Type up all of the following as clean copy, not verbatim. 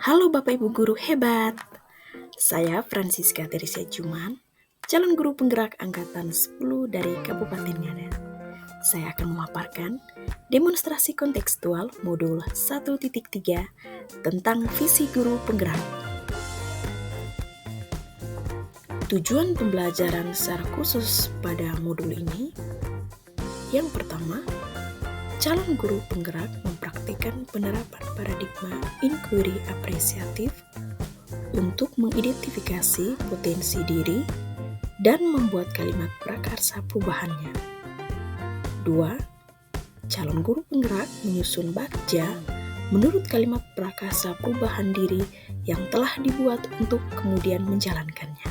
Halo Bapak Ibu Guru hebat, saya Francisca Teresia Juman, calon guru penggerak angkatan 10 dari Kabupaten Ngada. Saya akan memaparkan demonstrasi kontekstual modul 1.3 tentang visi guru penggerak. Tujuan pembelajaran secara khusus pada modul ini, yang pertama, calon guru penggerak mempraktikkan penerapan paradigma inquiry apresiatif untuk mengidentifikasi potensi diri dan membuat kalimat prakarsa perubahannya. 2. Calon guru penggerak menyusun bagja menurut kalimat prakarsa perubahan diri yang telah dibuat untuk kemudian menjalankannya.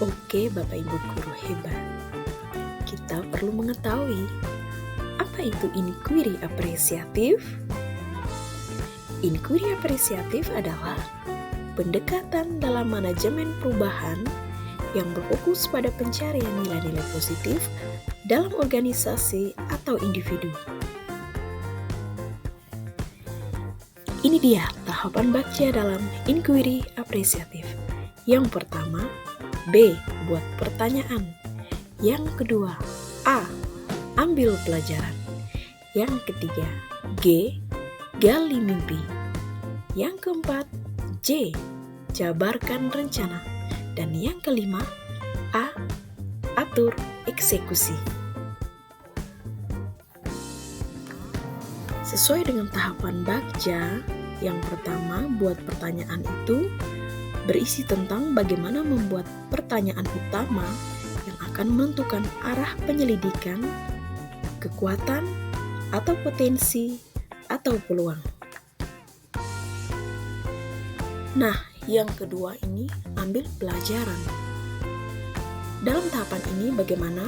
Oke Bapak Ibu Guru hebat, kita perlu mengetahui apa itu inquiry apresiatif. Inquiry apresiatif adalah pendekatan dalam manajemen perubahan yang berfokus pada pencarian nilai-nilai positif dalam organisasi atau individu. Ini dia tahapan bagja dalam inquiry apresiatif. Yang pertama, B. Buat pertanyaan. Yang kedua, A. Ambil pelajaran. Yang ketiga, G. Gali mimpi. Yang keempat, J. Jabarkan rencana. Dan yang kelima, A. Atur eksekusi. Sesuai dengan tahapan bagja, yang pertama, buat pertanyaan itu berisi tentang bagaimana membuat pertanyaan utama yang akan menentukan arah penyelidikan, kekuatan, atau potensi, atau peluang. Nah, yang kedua ini ambil pelajaran. Dalam tahapan ini bagaimana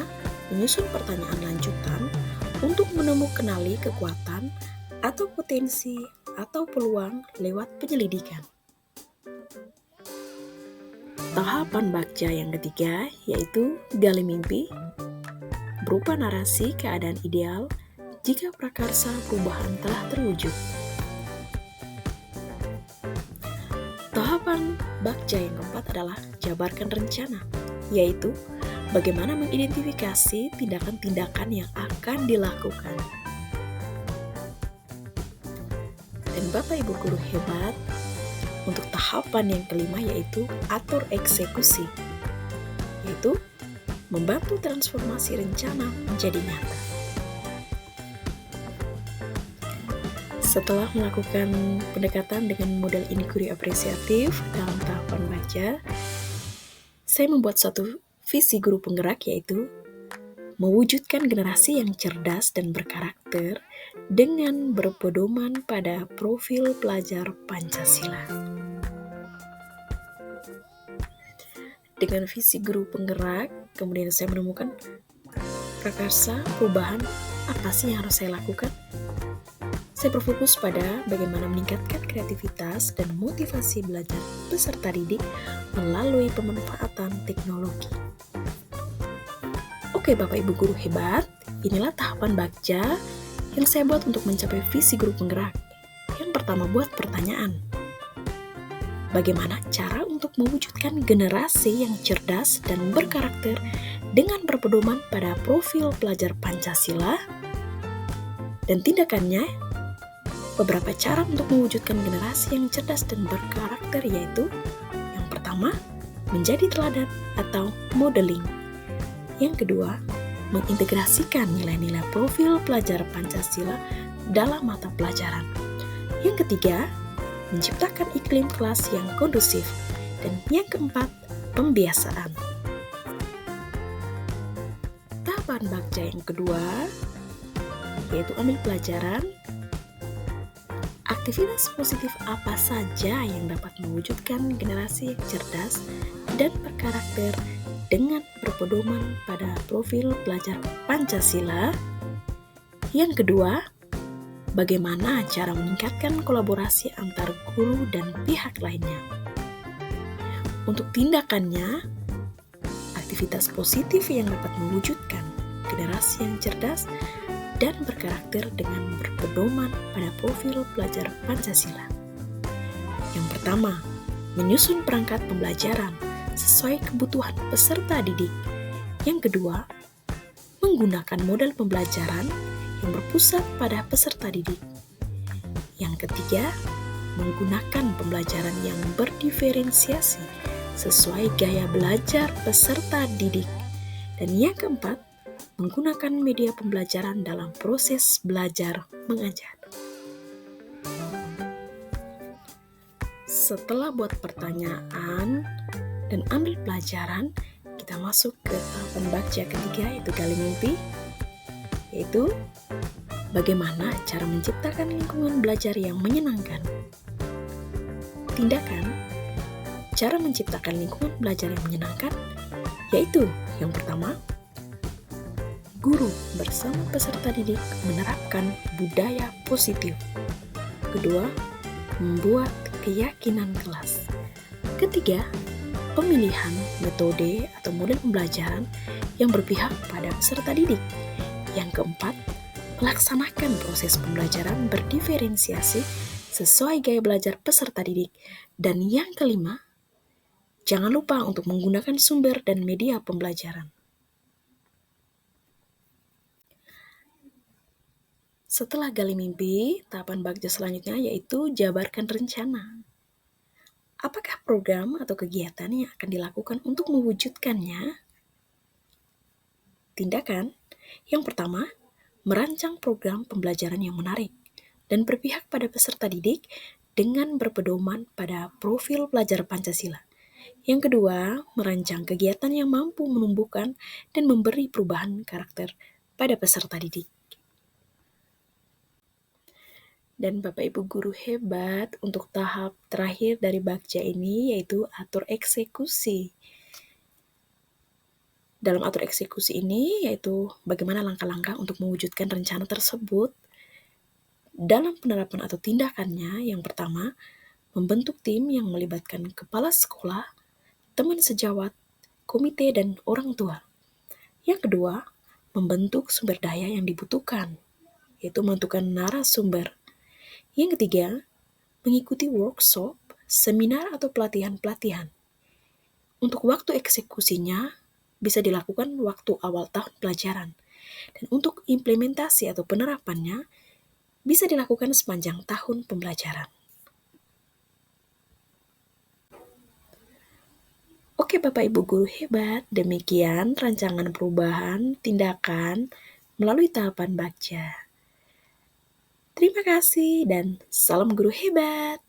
menyusun pertanyaan lanjutan untuk menemukan kekuatan atau potensi atau peluang lewat penyelidikan. Tahapan bagja yang ketiga yaitu gali mimpi, berupa narasi keadaan ideal jika prakarsa perubahan telah terwujud. Tahapan bagja yang keempat adalah jabarkan rencana, yaitu bagaimana mengidentifikasi tindakan-tindakan yang akan dilakukan. Dan Bapak Ibu Guru hebat, untuk tahapan yang kelima yaitu atur eksekusi, yaitu membantu transformasi rencana menjadi nyata. Setelah melakukan pendekatan dengan model inquiry apresiatif dalam tahapan bagja, saya membuat satu visi guru penggerak yaitu mewujudkan generasi yang cerdas dan berkarakter dengan berpedoman pada profil pelajar Pancasila. Dengan visi guru penggerak, kemudian saya menemukan prakarsa perubahan, apa sih yang harus saya lakukan? Saya berfokus pada bagaimana meningkatkan kreativitas dan motivasi belajar peserta didik melalui pemanfaatan teknologi. Oke Bapak Ibu Guru hebat, inilah tahapan bagja yang saya buat untuk mencapai visi guru penggerak. Yang pertama, buat pertanyaan. Bagaimana cara untuk mewujudkan generasi yang cerdas dan berkarakter dengan berpedoman pada profil pelajar Pancasila? Dan tindakannya, beberapa cara untuk mewujudkan generasi yang cerdas dan berkarakter yaitu yang pertama, menjadi teladan atau modeling. Yang kedua, mengintegrasikan nilai-nilai profil pelajar Pancasila dalam mata pelajaran. Yang ketiga, menciptakan iklim kelas yang kondusif. Dan yang keempat, pembiasaan. Tahapan bagja yang kedua yaitu ambil pelajaran. Aktivitas positif apa saja yang dapat mewujudkan generasi yang cerdas dan berkarakter dengan berpedoman pada profil pelajar Pancasila? Yang kedua, bagaimana cara meningkatkan kolaborasi antar guru dan pihak lainnya? Untuk tindakannya, aktivitas positif yang dapat mewujudkan generasi yang cerdas dan berkarakter dengan berpedoman pada profil pelajar Pancasila. Yang pertama, menyusun perangkat pembelajaran sesuai kebutuhan peserta didik. Yang kedua, menggunakan model pembelajaran yang berpusat pada peserta didik. Yang ketiga, menggunakan pembelajaran yang berdiferensiasi sesuai gaya belajar peserta didik. Dan yang keempat, menggunakan media pembelajaran dalam proses belajar mengajar. Setelah buat pertanyaan dan ambil pelajaran, kita masuk ke tahapan baca ketiga, yaitu gali mimpi, yaitu bagaimana cara menciptakan lingkungan belajar yang menyenangkan. Tindakan cara menciptakan lingkungan belajar yang menyenangkan, yaitu yang pertama, guru bersama peserta didik menerapkan budaya positif. Kedua, membuat keyakinan kelas. Ketiga, pemilihan metode atau model pembelajaran yang berpihak pada peserta didik. Yang keempat, melaksanakan proses pembelajaran berdiferensiasi sesuai gaya belajar peserta didik. Dan yang kelima, jangan lupa untuk menggunakan sumber dan media pembelajaran. Setelah gali mimpi, tahapan bagja selanjutnya yaitu jabarkan rencana. Apakah program atau kegiatan yang akan dilakukan untuk mewujudkannya? Tindakan yang pertama, merancang program pembelajaran yang menarik dan berpihak pada peserta didik dengan berpedoman pada profil pelajar Pancasila. Yang kedua, merancang kegiatan yang mampu menumbuhkan dan memberi perubahan karakter pada peserta didik. Dan Bapak Ibu guru hebat, untuk tahap terakhir dari bagja ini yaitu atur eksekusi. Dalam atur eksekusi ini yaitu bagaimana langkah-langkah untuk mewujudkan rencana tersebut. Dalam penerapan atau tindakannya, yang pertama, membentuk tim yang melibatkan kepala sekolah, teman sejawat, komite, dan orang tua. Yang kedua, membentuk sumber daya yang dibutuhkan, yaitu menentukan narasumber. Yang ketiga, mengikuti workshop, seminar, atau pelatihan-pelatihan. Untuk waktu eksekusinya, bisa dilakukan waktu awal tahun pelajaran. Dan untuk implementasi atau penerapannya, bisa dilakukan sepanjang tahun pembelajaran. Oke Bapak Ibu guru hebat, demikian rancangan perubahan tindakan melalui tahapan bagja. Terima kasih dan salam guru hebat.